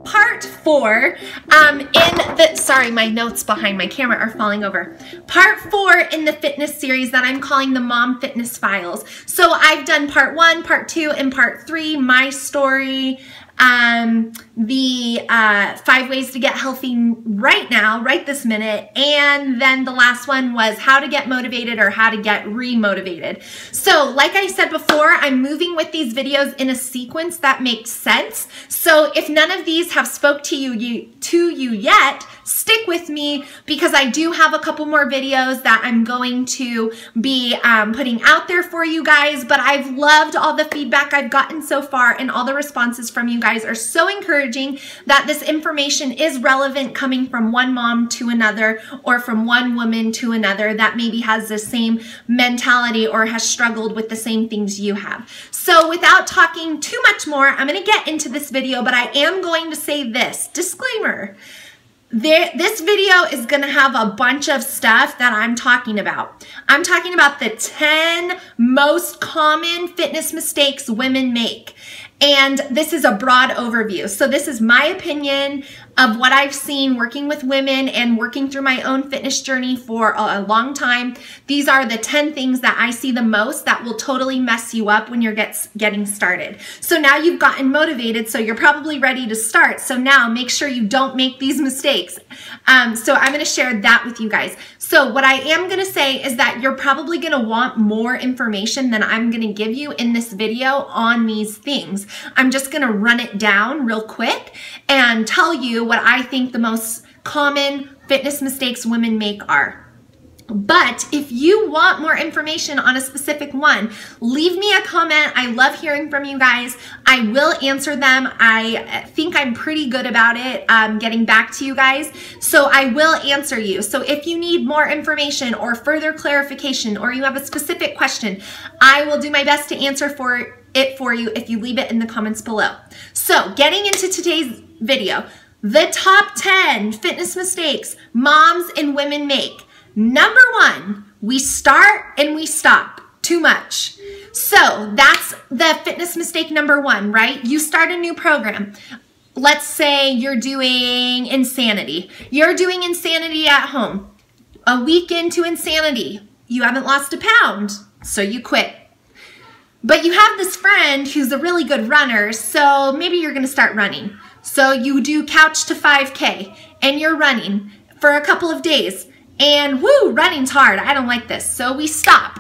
part 4 sorry, my notes behind my camera are falling over. Part 4 in the fitness series that I'm calling the Mom Fitness Files. So I've done part 1, part 2, and part 3, my story, the 5 ways to get healthy right now, right this minute, and then the last one was how to get motivated or how to get re-motivated. So like I said before, I'm moving with these videos in a sequence that makes sense. So if none of these have spoke to you yet, stick with me because I do have a couple more videos that I'm going to be putting out there for you guys, but I've loved all the feedback I've gotten so far, and all the responses from you guys are so encouraging that this information is relevant coming from one mom to another, or from one woman to another that maybe has the same mentality or has struggled with the same things you have. So without talking too much more, I'm going to get into this video, but I am going to say this disclaimer. This video is going to have a bunch of stuff that I'm talking about. I'm talking about the 10 most common fitness mistakes women make. And this is a broad overview. So this is my opinion of what I've seen working with women and working through my own fitness journey for a long time. These are the 10 things that I see the most that will totally mess you up when you're getting started. So now you've gotten motivated, so you're probably ready to start. So now make sure you don't make these mistakes. So I'm going to share that with you guys. So what I am going to say is that you're probably going to want more information than I'm going to give you in this video on these things. I'm just going to run it down real quick and tell you what I think the most common fitness mistakes women make are. But if you want more information on a specific one, leave me a comment. I love hearing from you guys. I will answer them. I think I'm pretty good about it, getting back to you guys. So I will answer you. So if you need more information or further clarification, or you have a specific question, I will do my best to answer it for you if you leave it in the comments below. So getting into today's video, the top 10 fitness mistakes moms and women make. Number 1, we start and we stop too much. So that's the fitness mistake number 1, right? You start a new program. Let's say you're doing Insanity. You're doing Insanity at home. A week into Insanity, you haven't lost a pound, so you quit. But you have this friend who's a really good runner, so maybe you're going to start running. So you do couch to 5K and you're running for a couple of days. And woo, running's hard. I don't like this. So we stop.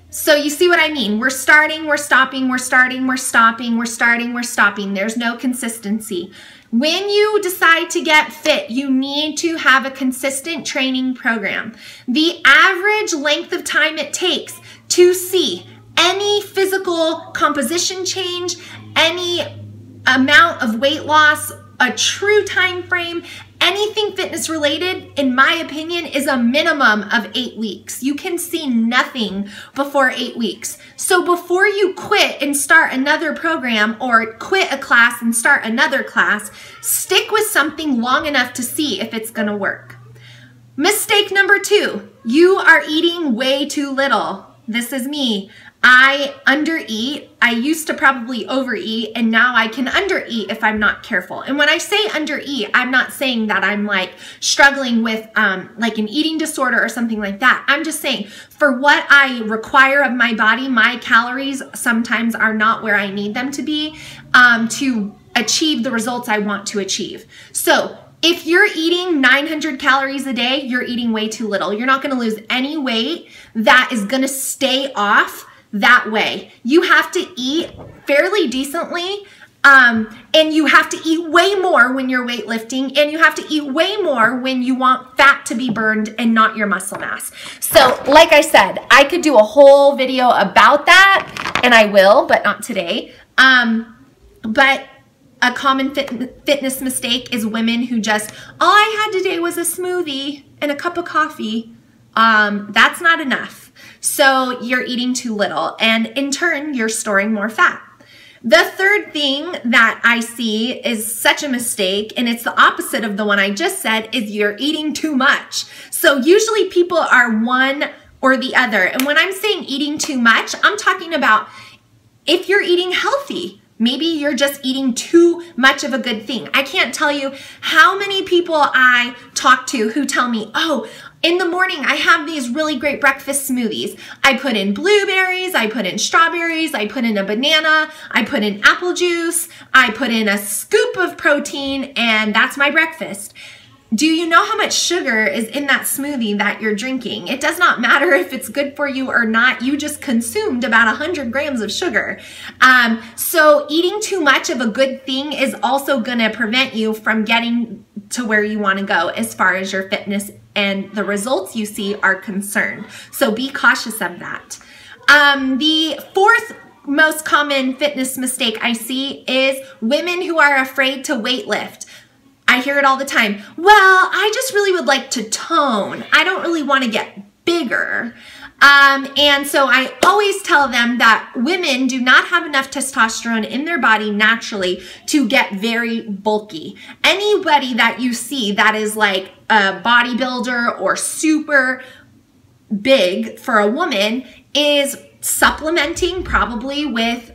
So you see what I mean? We're starting, we're stopping, we're starting, we're stopping, we're starting, we're stopping. There's no consistency. When you decide to get fit, you need to have a consistent training program. The average length of time it takes to see any physical composition change, any amount of weight loss, a true time frame, anything fitness related, in my opinion, is a minimum of 8 weeks. You can see nothing before 8 weeks. So before you quit and start another program, or quit a class and start another class, stick with something long enough to see if it's gonna work. Mistake number 2, you are eating way too little. This is me. I undereat. I used to probably overeat, and now I can undereat if I'm not careful. And when I say undereat, I'm not saying that I'm like struggling with like an eating disorder or something like that. I'm just saying for what I require of my body, my calories sometimes are not where I need them to be to achieve the results I want to achieve. So if you're eating 900 calories a day, you're eating way too little. You're not going to lose any weight that is going to stay off that way. You have to eat fairly decently, and you have to eat way more when you're weightlifting, and you have to eat way more when you want fat to be burned and not your muscle mass. So like I said, I could do a whole video about that, and I will, but not today. But a common fitness mistake is women who just, all I had today was a smoothie and a cup of coffee. That's not enough. So you're eating too little, and in turn, you're storing more fat. The third thing that I see is such a mistake, and it's the opposite of the one I just said, is you're eating too much. So usually people are one or the other. And when I'm saying eating too much, I'm talking about if you're eating healthy, Maybe you're just eating too much of a good thing. I can't tell you how many people I talk to who tell me, oh, in the morning, I have these really great breakfast smoothies. I put in blueberries, I put in strawberries, I put in a banana, I put in apple juice, I put in a scoop of protein, and that's my breakfast. Do you know how much sugar is in that smoothie that you're drinking? It does not matter if it's good for you or not. You just consumed about 100 grams of sugar. So eating too much of a good thing is also going to prevent you from getting to where you want to go as far as your fitness and the results you see are concerned. So be cautious of that. The fourth most common fitness mistake I see is women who are afraid to weight lift. I hear it all the time. Well, I just really would like to tone. I don't really want to get bigger. And so I always tell them that women do not have enough testosterone in their body naturally to get very bulky. Anybody that you see that is like a bodybuilder or super big for a woman is supplementing probably with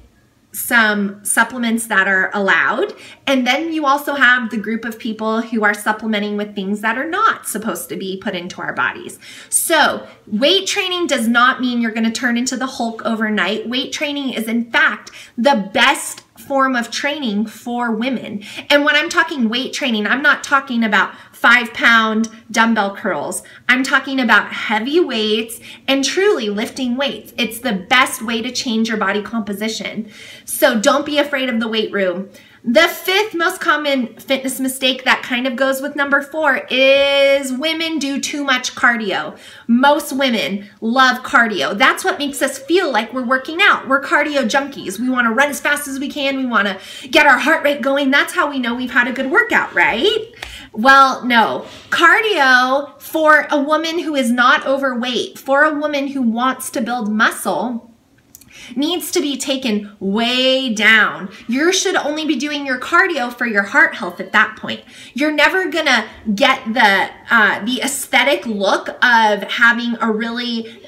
some supplements that are allowed. And then you also have the group of people who are supplementing with things that are not supposed to be put into our bodies. So weight training does not mean you're going to turn into the Hulk overnight. Weight training is in fact the best form of training for women. And when I'm talking weight training, I'm not talking about 5-pound dumbbell curls. I'm talking about heavy weights and truly lifting weights. It's the best way to change your body composition. So don't be afraid of the weight room. The fifth most common fitness mistake that kind of goes with number 4 is women do too much cardio. Most women love cardio. That's what makes us feel like we're working out. We're cardio junkies. We want to run as fast as we can. We want to get our heart rate going. That's how we know we've had a good workout, right? Well, no. Cardio for a woman who is not overweight, for a woman who wants to build muscle, needs to be taken way down. You should only be doing your cardio for your heart health at that point. You're never gonna get the aesthetic look of having a really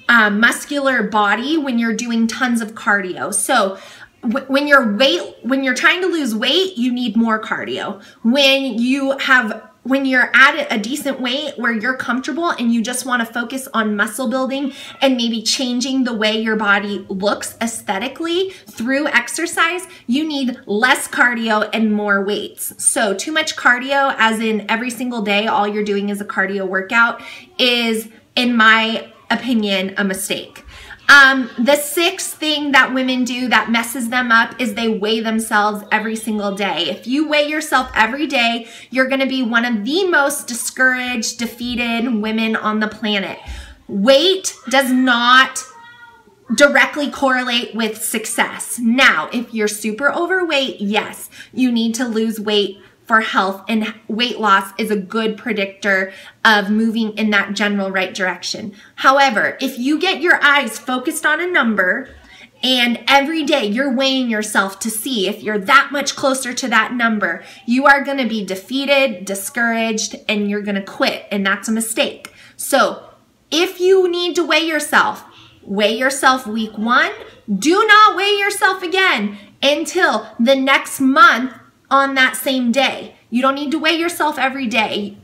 muscular body when you're doing tons of cardio. So when you're trying to lose weight, you need more cardio. When you're at a decent weight where you're comfortable and you just want to focus on muscle building and maybe changing the way your body looks aesthetically through exercise, you need less cardio and more weights. So too much cardio, as in every single day all you're doing is a cardio workout, is, in my opinion, a mistake. The sixth thing that women do that messes them up is they weigh themselves every single day. If you weigh yourself every day, you're going to be one of the most discouraged, defeated women on the planet. Weight does not directly correlate with success. Now, if you're super overweight, yes, you need to lose weight for health, and weight loss is a good predictor of moving in that general right direction. However, if you get your eyes focused on a number and every day you're weighing yourself to see if you're that much closer to that number, you are going to be defeated, discouraged, and you're going to quit, and that's a mistake. So if you need to weigh yourself week 1. Do not weigh yourself again until the next month on that same day. You don't need to weigh yourself every day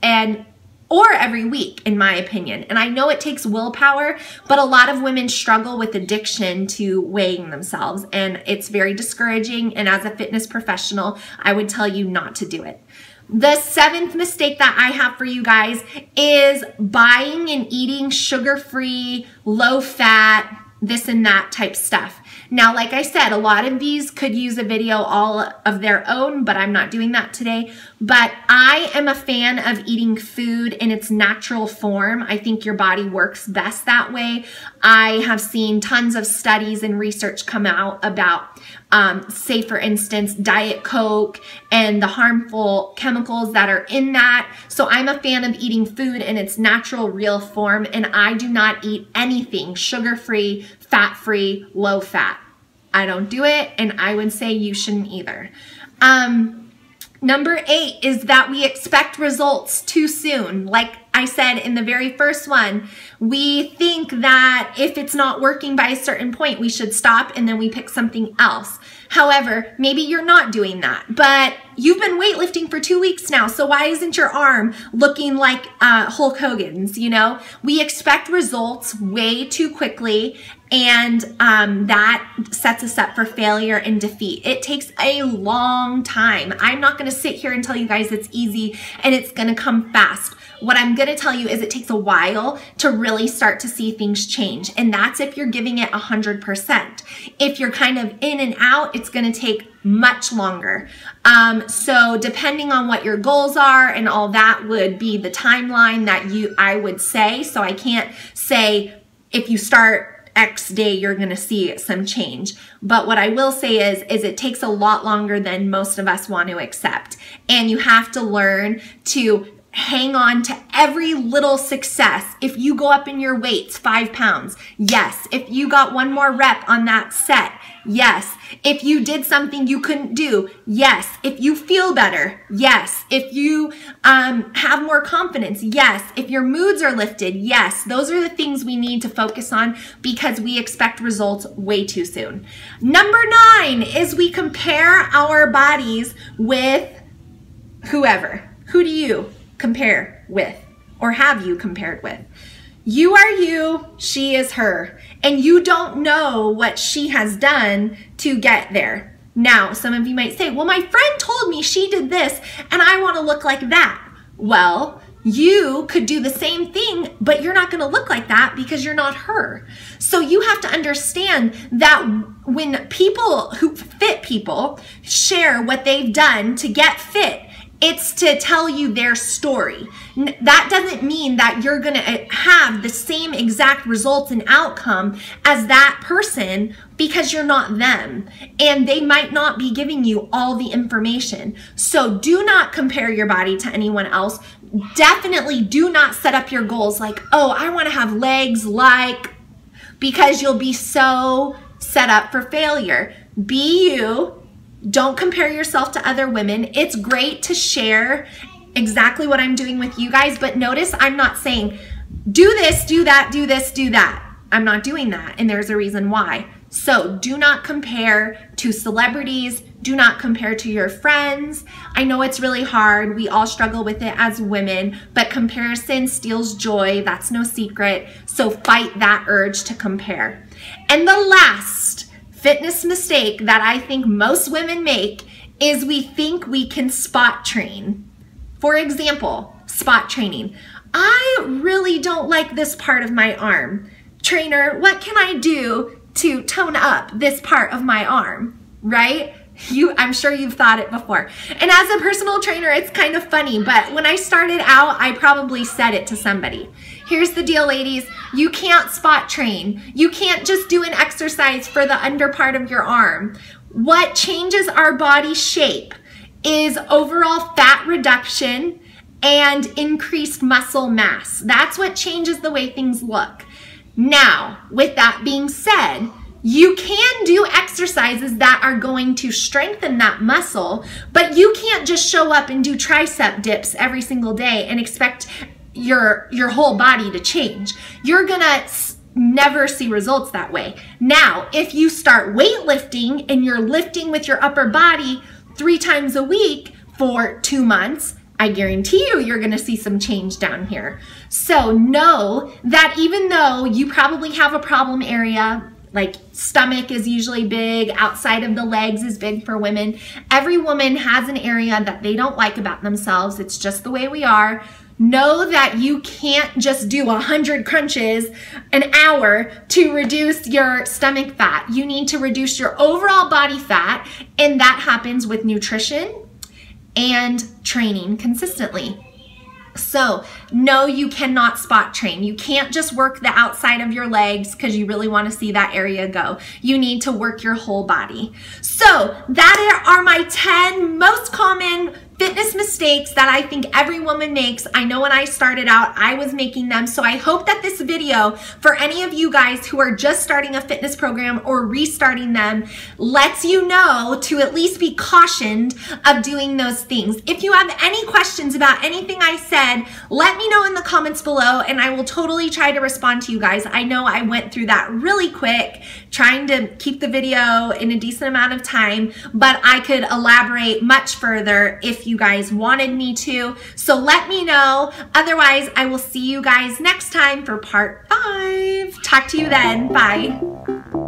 or every week, in my opinion. And I know it takes willpower, but a lot of women struggle with addiction to weighing themselves, and it's very discouraging. And as a fitness professional, I would tell you not to do it. The 7th mistake that I have for you guys is buying and eating sugar-free, low-fat, this and that type stuff. Now, like I said, a lot of these could use a video all of their own, but I'm not doing that today. But I am a fan of eating food in its natural form. I think your body works best that way. I have seen tons of studies and research come out about, say for instance, Diet Coke and the harmful chemicals that are in that. So I'm a fan of eating food in its natural, real form, and I do not eat anything sugar-free, fat-free, low-fat. I don't do it, and I would say you shouldn't either. Number 8 is that we expect results too soon. Like I said in the very first one, we think that if it's not working by a certain point, we should stop and then we pick something else. However, maybe you're not doing that, but you've been weightlifting for 2 weeks now, so why isn't your arm looking like Hulk Hogan's, you know? We expect results way too quickly, and that sets us up for failure and defeat. It takes a long time. I'm not gonna sit here and tell you guys it's easy and it's gonna come fast. What I'm gonna tell you is it takes a while to really start to see things change, and that's if you're giving it 100%. If you're kind of in and out, it's gonna take much longer. So depending on what your goals are and all that would be the timeline that I would say. So I can't say if you start X day, you're gonna see some change. But what I will say is it takes a lot longer than most of us want to accept. And you have to learn to hang on to every little success. If you go up in your weights 5 pounds, yes. If you got 1 more rep on that set, yes. If you did something you couldn't do, yes. If you feel better, yes. If you have more confidence, yes. If your moods are lifted, yes. Those are the things we need to focus on because we expect results way too soon. Number 9 is we compare our bodies with whoever. Who do you compare with, or have you compared with? You are you, she is her, and you don't know what she has done to get there. Now, some of you might say, well, my friend told me she did this and I want to look like that. Well, you could do the same thing, but you're not going to look like that because you're not her. So you have to understand that when people who fit people share what they've done to get fit, it's to tell you their story. That doesn't mean that you're gonna have the same exact results and outcome as that person because you're not them. And they might not be giving you all the information. So do not compare your body to anyone else. Definitely do not set up your goals like, oh, I wanna have legs like, because you'll be so set up for failure. Be you. Don't compare yourself to other women. It's great to share exactly what I'm doing with you guys, but notice I'm not saying, do this, do that, do this, do that. I'm not doing that, and there's a reason why. So do not compare to celebrities. Do not compare to your friends. I know it's really hard. We all struggle with it as women, but comparison steals joy. That's no secret. So fight that urge to compare. And the last fitness mistake that I think most women make is we think we can spot train. For example, spot training. I really don't like this part of my arm. Trainer, what can I do to tone up this part of my arm, right? I'm sure you've thought it before. And as a personal trainer, it's kind of funny, but when I started out, I probably said it to somebody. Here's the deal, ladies. You can't spot train. You can't just do an exercise for the under part of your arm. What changes our body shape is overall fat reduction and increased muscle mass. That's what changes the way things look. Now, with that being said, you can do exercises that are going to strengthen that muscle, but you can't just show up and do tricep dips every single day and expect your whole body to change. You're gonna never see results that way. Now, if you start weightlifting and you're lifting with your upper body 3 times a week for 2 months, I guarantee you're gonna see some change down here. So know that even though you probably have a problem area, like stomach is usually big, outside of the legs is big for women. Every woman has an area that they don't like about themselves. It's just the way we are. Know that you can't just do 100 crunches an hour to reduce your stomach fat. You need to reduce your overall body fat, and that happens with nutrition and training consistently. So no, you cannot spot train. You can't just work the outside of your legs because you really want to see that area go. You need to work your whole body. So that are my 10 most common fitness mistakes that I think every woman makes. I know when I started out, I was making them. So I hope that this video, for any of you guys who are just starting a fitness program or restarting them, lets you know to at least be cautioned of doing those things. If you have any questions about anything I said, let me know in the comments below and I will totally try to respond to you guys. I know I went through that really quick, trying to keep the video in a decent amount of time, but I could elaborate much further if you guys wanted me to. So let me know. Otherwise, I will see you guys next time for part 5. Talk to you then. Bye.